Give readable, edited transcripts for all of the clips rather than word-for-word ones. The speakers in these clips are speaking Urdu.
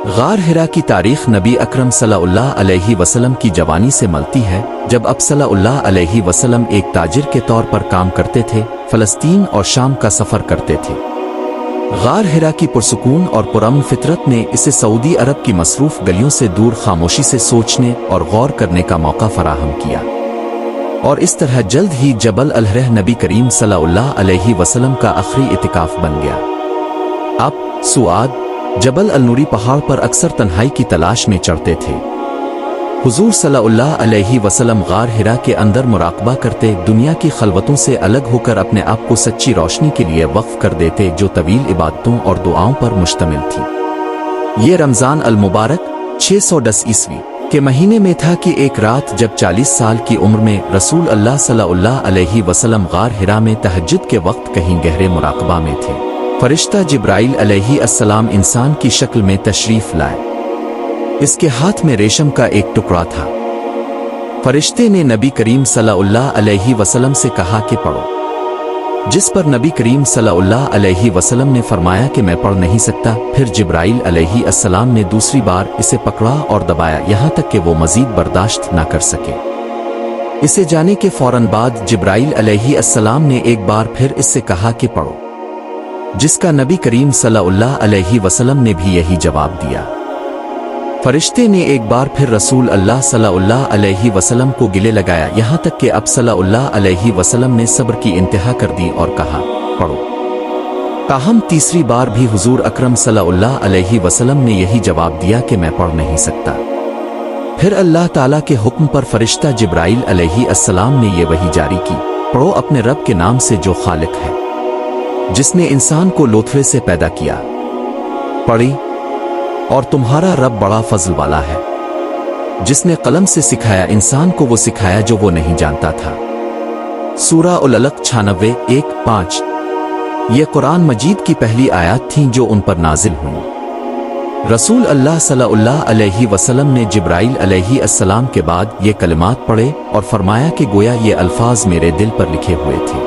غار ہرا کی تاریخ نبی اکرم صلی اللہ علیہ وسلم کی جوانی سے ملتی ہے، جب آپ صلی اللہ علیہ وسلم ایک تاجر کے طور پر کام کرتے تھے، فلسطین اور شام کا سفر کرتے تھے۔ غار ہرا کی پرسکون اور پرامن فطرت نے اسے سعودی عرب کی مصروف گلیوں سے دور خاموشی سے سوچنے اور غور کرنے کا موقع فراہم کیا، اور اس طرح جلد ہی جبل الرح نبی کریم صلی اللہ علیہ وسلم کا آخری اعتکاف بن گیا۔ آپ سعود جبل النوری پہاڑ پر اکثر تنہائی کی تلاش میں چڑھتے تھے۔ حضور صلی اللہ علیہ وسلم غار ہرا کے اندر مراقبہ کرتے، دنیا کی خلوتوں سے الگ ہو کر اپنے آپ کو سچی روشنی کے لیے وقف کر دیتے، جو طویل عبادتوں اور دعاؤں پر مشتمل تھی۔ یہ رمضان المبارک 610 عیسوی کے مہینے میں تھا کہ ایک رات جب 40 سال کی عمر میں رسول اللہ صلی اللہ علیہ وسلم غار ہرا میں تہجد کے وقت کہیں گہرے مراقبہ میں تھے، فرشتہ جبرائیل علیہ السلام انسان کی شکل میں تشریف لائے۔ اس کے ہاتھ میں ریشم کا ایک ٹکڑا تھا۔ فرشتے نے نبی کریم صلی اللہ علیہ وسلم سے کہا کہ پڑھو، جس پر نبی کریم صلی اللہ علیہ وسلم نے فرمایا کہ میں پڑھ نہیں سکتا۔ پھر جبرائیل علیہ السلام نے دوسری بار اسے پکڑا اور دبایا، یہاں تک کہ وہ مزید برداشت نہ کر سکے۔ اسے جانے کے فوراً بعد جبرائیل علیہ السلام نے ایک بار پھر اس سے کہا کہ پڑھو، جس کا نبی کریم صلی اللہ علیہ وسلم نے بھی یہی جواب دیا۔ فرشتے نے ایک بار پھر رسول اللہ صلی اللہ علیہ وسلم کو گلے لگایا، یہاں تک کہ اب صلی اللہ علیہ وسلم نے صبر کی انتہا کر دی اور کہا پڑھو۔ تاہم تیسری بار بھی حضور اکرم صلی اللہ علیہ وسلم نے یہی جواب دیا کہ میں پڑھ نہیں سکتا۔ پھر اللہ تعالیٰ کے حکم پر فرشتہ جبرائیل علیہ السلام نے یہ وحی جاری کی، پڑھو اپنے رب کے نام سے جو خالق ہے، جس نے انسان کو لوتھڑے سے پیدا کیا۔ پڑھی، اور تمہارا رب بڑا فضل والا ہے، جس نے قلم سے سکھایا انسان کو وہ سکھایا جو وہ نہیں جانتا تھا۔ سورہ العلق 96:1-5۔ یہ قرآن مجید کی پہلی آیات تھیں جو ان پر نازل ہوئیں۔ رسول اللہ صلی اللہ علیہ وسلم نے جبرائیل علیہ السلام کے بعد یہ کلمات پڑھے اور فرمایا کہ گویا یہ الفاظ میرے دل پر لکھے ہوئے تھے۔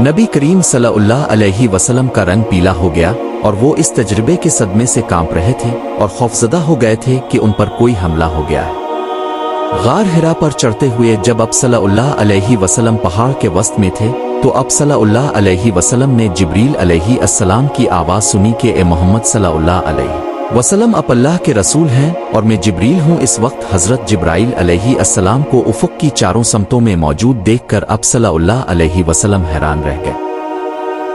نبی کریم صلی اللہ علیہ وسلم کا رنگ پیلا ہو گیا، اور وہ اس تجربے کے صدمے سے کانپ رہے تھے اور خوفزدہ ہو گئے تھے کہ ان پر کوئی حملہ ہو گیا ہے۔ غار ہرا پر چڑھتے ہوئے جب آپ صلی اللہ علیہ وسلم پہاڑ کے وسط میں تھے، تو آپ صلی اللہ علیہ وسلم نے جبریل علیہ السلام کی آواز سنی کہ اے محمد صلی اللہ علیہ وسلم، آپ اللہ کے رسول ہیں اور میں جبریل ہوں۔ اس وقت حضرت جبرائیل علیہ السلام کو افق کی چاروں سمتوں میں موجود دیکھ کر آپ صلی اللہ علیہ وسلم حیران رہ گئے۔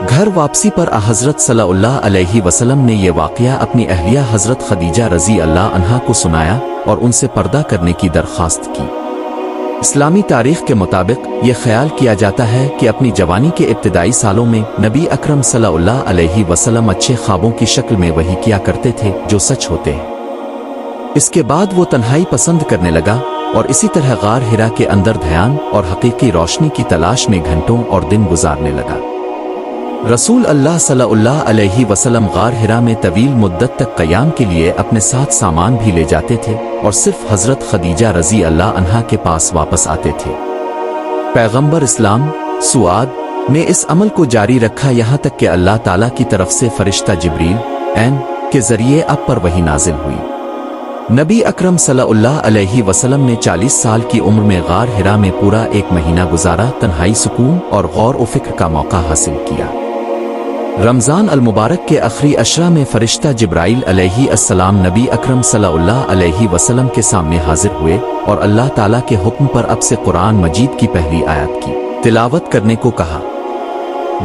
گھر واپسی پر حضرت صلی اللہ علیہ وسلم نے یہ واقعہ اپنی اہلیہ حضرت خدیجہ رضی اللہ عنہا کو سنایا اور ان سے پردہ کرنے کی درخواست کی۔ اسلامی تاریخ کے مطابق یہ خیال کیا جاتا ہے کہ اپنی جوانی کے ابتدائی سالوں میں نبی اکرم صلی اللہ علیہ وسلم اچھے خوابوں کی شکل میں وحی کیا کرتے تھے جو سچ ہوتے ہیں۔ اس کے بعد وہ تنہائی پسند کرنے لگا اور اسی طرح غار ہرا کے اندر دھیان اور حقیقی روشنی کی تلاش میں گھنٹوں اور دن گزارنے لگا۔ رسول اللہ صلی اللہ علیہ وسلم غار ہرا میں طویل مدت تک قیام کے لیے اپنے ساتھ سامان بھی لے جاتے تھے اور صرف حضرت خدیجہ رضی اللہ عنہا کے پاس واپس آتے تھے۔ پیغمبر اسلام سعود نے اس عمل کو جاری رکھا یہاں تک کہ اللہ تعالیٰ کی طرف سے فرشتہ جبریل کے ذریعے آپ پر وحی نازل ہوئی۔ نبی اکرم صلی اللہ علیہ وسلم نے 40 سال کی عمر میں غار ہرا میں پورا ایک مہینہ گزارا، تنہائی، سکون اور غور و فکر کا موقع حاصل کیا۔ رمضان المبارک کے آخری عشرہ میں فرشتہ جبرائیل علیہ السلام نبی اکرم صلی اللہ علیہ وسلم کے سامنے حاضر ہوئے اور اللہ تعالیٰ کے حکم پر اب سے قرآن مجید کی پہلی آیات کی تلاوت کرنے کو کہا۔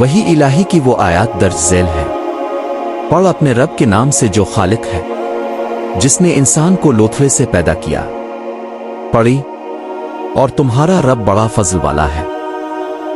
وحی الہی کی وہ آیات درج ذیل ہے، پڑھ اپنے رب کے نام سے جو خالق ہے، جس نے انسان کو لوتھڑے سے پیدا کیا۔ پڑھی، اور تمہارا رب بڑا فضل والا ہے،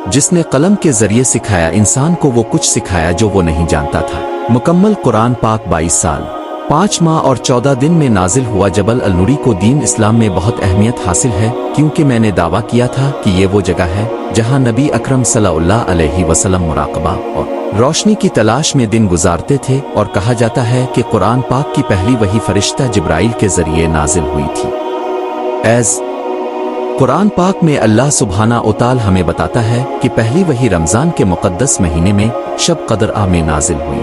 جس نے قلم کے ذریعے سکھایا انسان کو وہ کچھ سکھایا جو وہ نہیں جانتا تھا۔ مکمل قرآن پاک 22 سال 5 ماہ اور 14 دن میں نازل ہوا۔ جبل النوری کو دین اسلام میں بہت اہمیت حاصل ہے، کیونکہ میں نے دعویٰ کیا تھا کہ یہ وہ جگہ ہے جہاں نبی اکرم صلی اللہ علیہ وسلم مراقبہ اور روشنی کی تلاش میں دن گزارتے تھے، اور کہا جاتا ہے کہ قرآن پاک کی پہلی وحی فرشتہ جبرائیل کے ذریعے نازل ہوئی تھی۔ قرآن پاک میں اللہ سبحانہ و تعالی ہمیں بتاتا ہے کہ پہلی وحی رمضان کے مقدس مہینے میں شب قدر میں نازل ہوئی۔